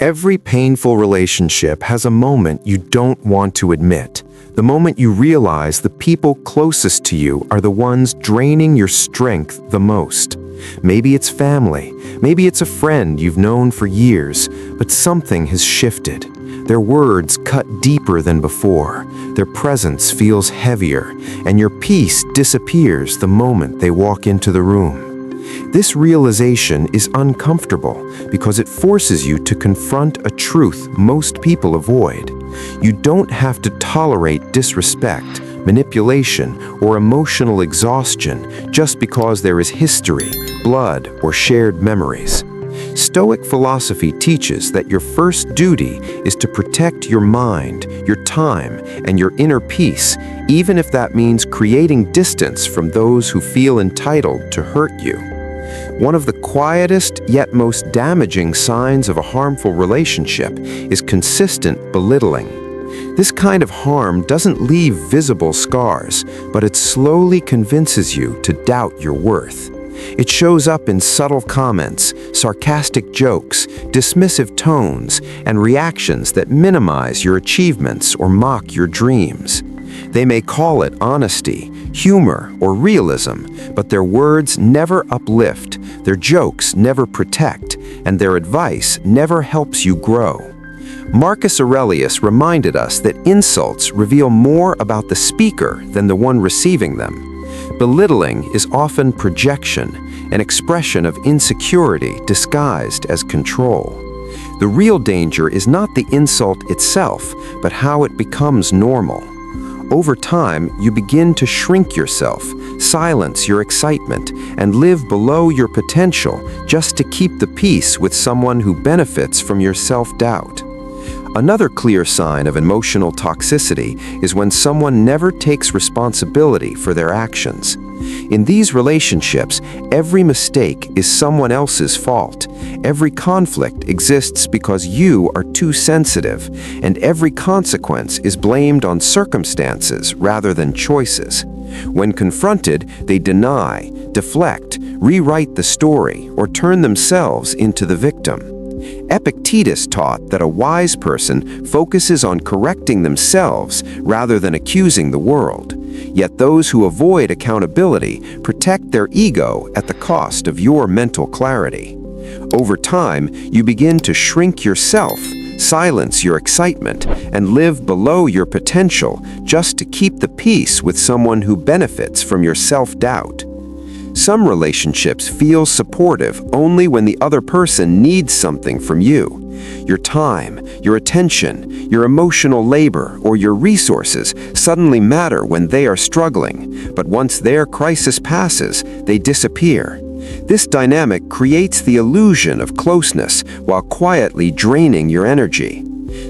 Every painful relationship has a moment you don't want to admit. The moment you realize the people closest to you are the ones draining your strength the most. Maybe it's family, maybe it's a friend you've known for years, but something has shifted. Their words cut deeper than before, their presence feels heavier, and your peace disappears the moment they walk into the room. This realization is uncomfortable because it forces you to confront a truth most people avoid. You don't have to tolerate disrespect, manipulation, or emotional exhaustion just because there is history, blood, or shared memories. Stoic philosophy teaches that your first duty is to protect your mind, your time, and your inner peace, even if that means creating distance from those who feel entitled to hurt you. One of the quietest yet most damaging signs of a harmful relationship is consistent belittling. This kind of harm doesn't leave visible scars, but it slowly convinces you to doubt your worth. It shows up in subtle comments, sarcastic jokes, dismissive tones, and reactions that minimize your achievements or mock your dreams. They may call it honesty, humor, or realism, but their words never uplift, their jokes never protect, and their advice never helps you grow. Marcus Aurelius reminded us that insults reveal more about the speaker than the one receiving them. Belittling is often projection, an expression of insecurity disguised as control. The real danger is not the insult itself, but how it becomes normal. Over time, you begin to shrink yourself, silence your excitement, and live below your potential just to keep the peace with someone who benefits from your self-doubt. Another clear sign of emotional toxicity is when someone never takes responsibility for their actions. In these relationships, every mistake is someone else's fault. Every conflict exists because you are too sensitive, and every consequence is blamed on circumstances rather than choices. When confronted, they deny, deflect, rewrite the story, or turn themselves into the victim. Epictetus taught that a wise person focuses on correcting themselves rather than accusing the world. Yet those who avoid accountability protect their ego at the cost of your mental clarity. Over time, you begin to shrink yourself, silence your excitement, and live below your potential just to keep the peace with someone who benefits from your self-doubt. Some relationships feel supportive only when the other person needs something from you. Your time, your attention, your emotional labor, or your resources suddenly matter when they are struggling, but once their crisis passes, they disappear. This dynamic creates the illusion of closeness while quietly draining your energy.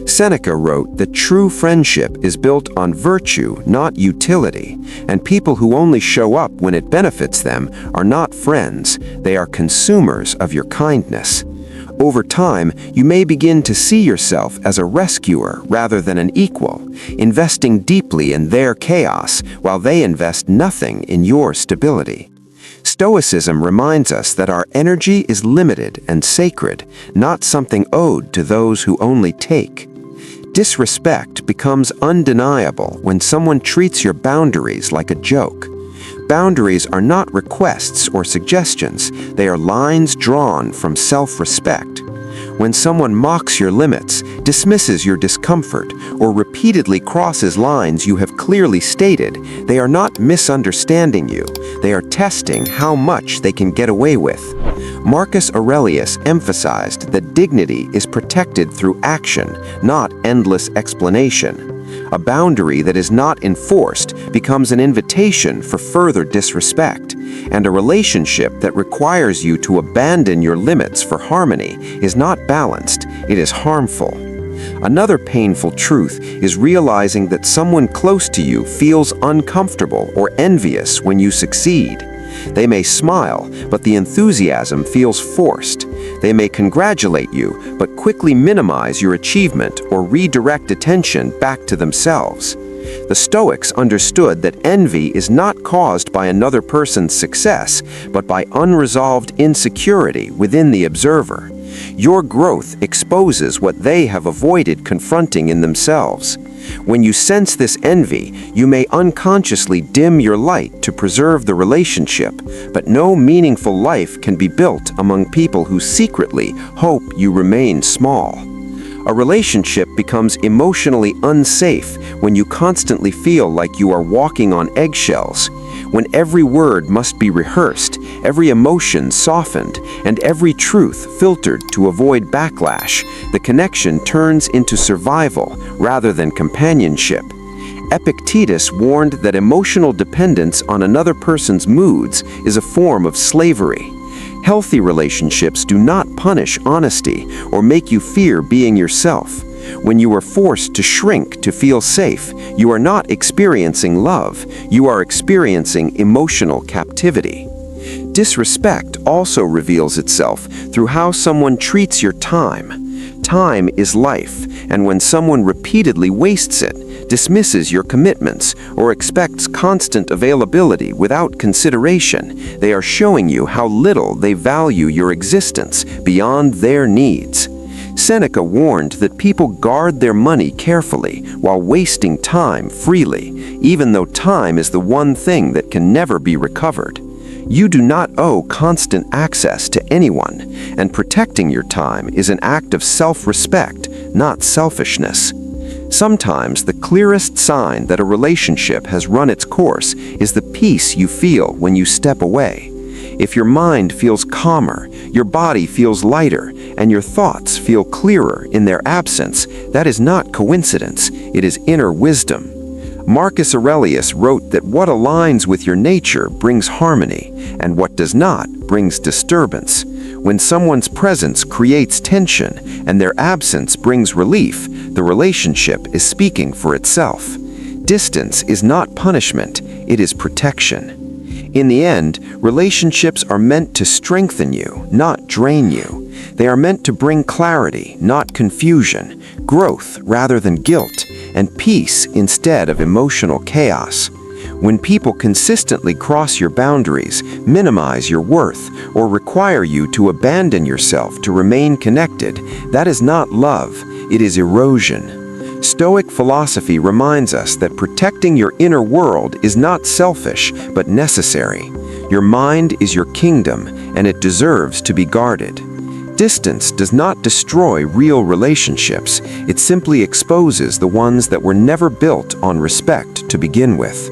Seneca wrote that true friendship is built on virtue, not utility, and people who only show up when it benefits them are not friends, they are consumers of your kindness. Over time, you may begin to see yourself as a rescuer rather than an equal, investing deeply in their chaos while they invest nothing in your stability. Stoicism reminds us that our energy is limited and sacred, not something owed to those who only take. Disrespect becomes undeniable when someone treats your boundaries like a joke. Boundaries are not requests or suggestions, they are lines drawn from self-respect. When someone mocks your limits, dismisses your discomfort, or repeatedly crosses lines you have clearly stated, they are not misunderstanding you, they are testing how much they can get away with. Marcus Aurelius emphasized that dignity is protected through action, not endless explanation. A boundary that is not enforced becomes an invitation for further disrespect, and a relationship that requires you to abandon your limits for harmony is not balanced, it is harmful. Another painful truth is realizing that someone close to you feels uncomfortable or envious when you succeed. They may smile, but the enthusiasm feels forced. They may congratulate you, but quickly minimize your achievement or redirect attention back to themselves. The Stoics understood that envy is not caused by another person's success, but by unresolved insecurity within the observer. Your growth exposes what they have avoided confronting in themselves. When you sense this envy, you may unconsciously dim your light to preserve the relationship, but no meaningful life can be built among people who secretly hope you remain small. A relationship becomes emotionally unsafe when you constantly feel like you are walking on eggshells, when every word must be rehearsed, every emotion softened, and every truth filtered to avoid backlash. The connection turns into survival rather than companionship. Epictetus warned that emotional dependence on another person's moods is a form of slavery. Healthy relationships do not punish honesty or make you fear being yourself. When you are forced to shrink to feel safe, you are not experiencing love, you are experiencing emotional captivity. Disrespect also reveals itself through how someone treats your time. Time is life, and when someone repeatedly wastes it, dismisses your commitments, or expects constant availability without consideration, they are showing you how little they value your existence beyond their needs. Seneca warned that people guard their money carefully while wasting time freely, even though time is the one thing that can never be recovered. You do not owe constant access to anyone, and protecting your time is an act of self-respect, not selfishness. Sometimes the clearest sign that a relationship has run its course is the peace you feel when you step away. If your mind feels calmer, your body feels lighter, and your thoughts feel clearer in their absence, that is not coincidence, it is inner wisdom. Marcus Aurelius wrote that what aligns with your nature brings harmony, and what does not brings disturbance. When someone's presence creates tension and their absence brings relief, the relationship is speaking for itself. Distance is not punishment, it is protection. In the end, relationships are meant to strengthen you, not drain you. They are meant to bring clarity, not confusion, growth rather than guilt, and peace instead of emotional chaos. When people consistently cross your boundaries, minimize your worth, or require you to abandon yourself to remain connected, that is not love, it is erosion. Stoic philosophy reminds us that protecting your inner world is not selfish, but necessary. Your mind is your kingdom, and it deserves to be guarded. Distance does not destroy real relationships, it simply exposes the ones that were never built on respect to begin with.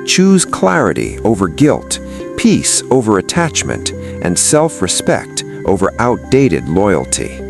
Choose clarity over guilt, peace over attachment, and self-respect over outdated loyalty.